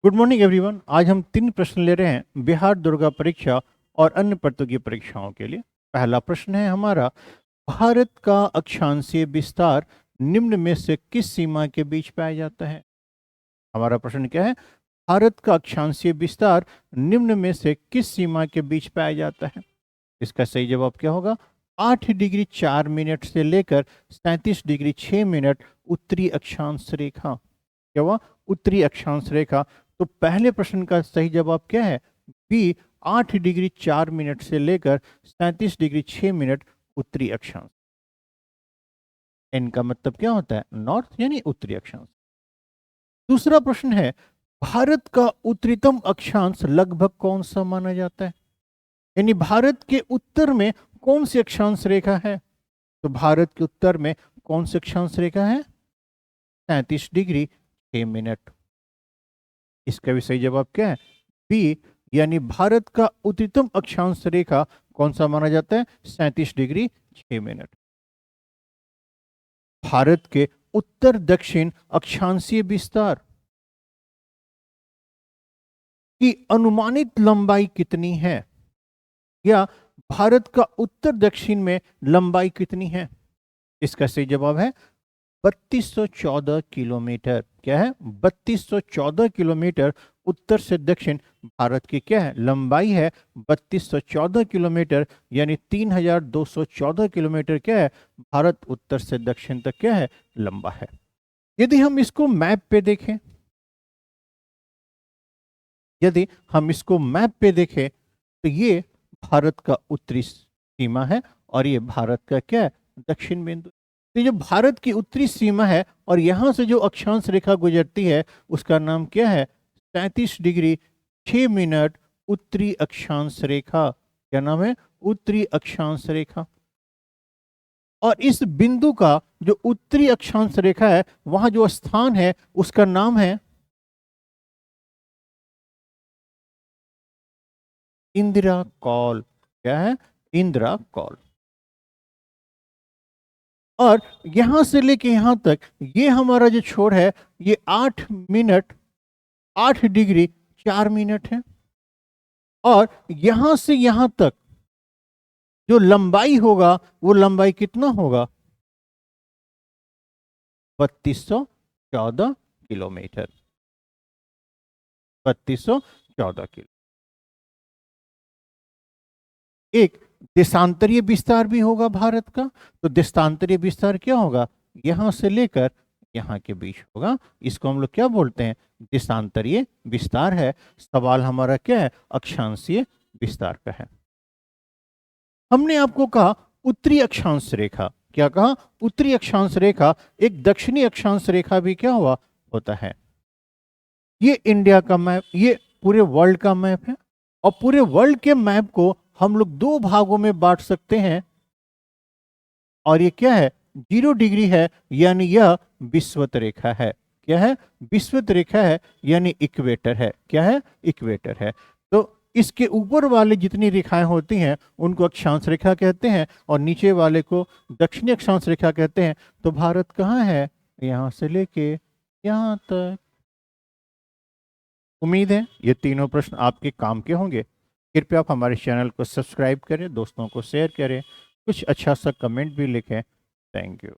Good morning everyone. आज हम 3 प्रश्न ले रहे हैं बिहार दुर्गा परीक्षा और अन्य प्रतियोगी परीक्षाओं के लिए। पहला प्रश्न है हमारा, भारत का अक्षांशीय विस्तार निम्न में से किस सीमा के बीच पाया जाता है। हमारा प्रश्न क्या है, भारत का अक्षांशीय विस्तार निम्न में से किस सीमा के बीच पाया जाता है। इसका सही जवाब क्या होगा, 8 डिग्री 4 मिनट से लेकर 37 डिग्री 6 मिनट उत्तरी अक्षांश रेखा। क्या हुआ, उत्तरी अक्षांश रेखा। तो पहले प्रश्न का सही जवाब क्या है, बी, 8 डिग्री 4 मिनट से लेकर 37 डिग्री 6 मिनट उत्तरी अक्षांश। इनका मतलब क्या होता है, नॉर्थ यानी उत्तरी अक्षांश। दूसरा प्रश्न है, भारत का उत्तरीतम अक्षांश लगभग कौन सा माना जाता है, यानी भारत के उत्तर में कौन सी अक्षांश रेखा है। तो भारत के उत्तर में कौन सी अक्षांश रेखा है, 37 डिग्री 6 मिनट। इसका भी सही जवाब क्या है, बी, यानी भारत का उत्तरीतम अक्षांश रेखा कौन सा माना जाता है, 37 डिग्री 6 मिनट। भारत के उत्तर दक्षिण अक्षांशीय विस्तार की अनुमानित लंबाई कितनी है, या भारत का उत्तर दक्षिण में लंबाई कितनी है। इसका सही जवाब है 3214 किलोमीटर। क्या है, 3214 किलोमीटर उत्तर से दक्षिण भारत की क्या है, लंबाई है 3214 किलोमीटर, यानी 3214 किलोमीटर क्या है, भारत उत्तर से दक्षिण तक क्या है, लंबा है। यदि हम इसको मैप पे देखें, यदि हम इसको मैप पे देखें तो ये भारत का उत्तरी सीमा है और ये भारत का क्या है, दक्षिण बिंदु। तो जो भारत की उत्तरी सीमा है और यहां से जो अक्षांश रेखा गुजरती है उसका नाम क्या है, 37 डिग्री 6 मिनट उत्तरी अक्षांश रेखा। क्या नाम है, उत्तरी अक्षांश रेखा। और इस बिंदु का जो उत्तरी अक्षांश रेखा है वहां जो स्थान है उसका नाम है इंदिरा कॉल। क्या है, इंदिरा कॉल। और यहां से लेके यहां तक ये हमारा जो छोर है ये 8 डिग्री 4 मिनट है। और यहां से यहां तक जो लंबाई होगा वो लंबाई कितना होगा, 3214 किलोमीटर। 3214 किलो। एक देशांतरीय विस्तार भी होगा भारत का। तो देशांतरीय विस्तार क्या होगा, यहां से लेकर यहां के बीच होगा। इसको हम लोग क्या बोलते हैं, देशांतरीय विस्तार है। सवाल हमारा क्या है, अक्षांशीय विस्तार का है। हमने आपको कहा उत्तरी अक्षांश रेखा, क्या कहा, उत्तरी अक्षांश रेखा। एक दक्षिणी अक्षांश रेखा भी क्या हुआ, होता है। ये इंडिया का मैप, ये पूरे वर्ल्ड का मैप है। और पूरे वर्ल्ड के मैप को हम लोग 2 भागों में बांट सकते हैं। और ये क्या है, 0 डिग्री है, यानी यह विषुवत रेखा है। क्या है, विषुवत रेखा है, यानी इक्वेटर है। क्या है, इक्वेटर है। तो इसके ऊपर वाले जितनी रेखाएं होती हैं उनको अक्षांश रेखा कहते हैं और नीचे वाले को दक्षिणी अक्षांश रेखा कहते हैं। तो भारत कहाँ है, यहां से लेके यहां तक। उम्मीद है ये तीनों प्रश्न आपके काम के होंगे। कृपया आप हमारे चैनल को सब्सक्राइब करें, दोस्तों को शेयर करें, कुछ अच्छा सा कमेंट भी लिखें। Thank you.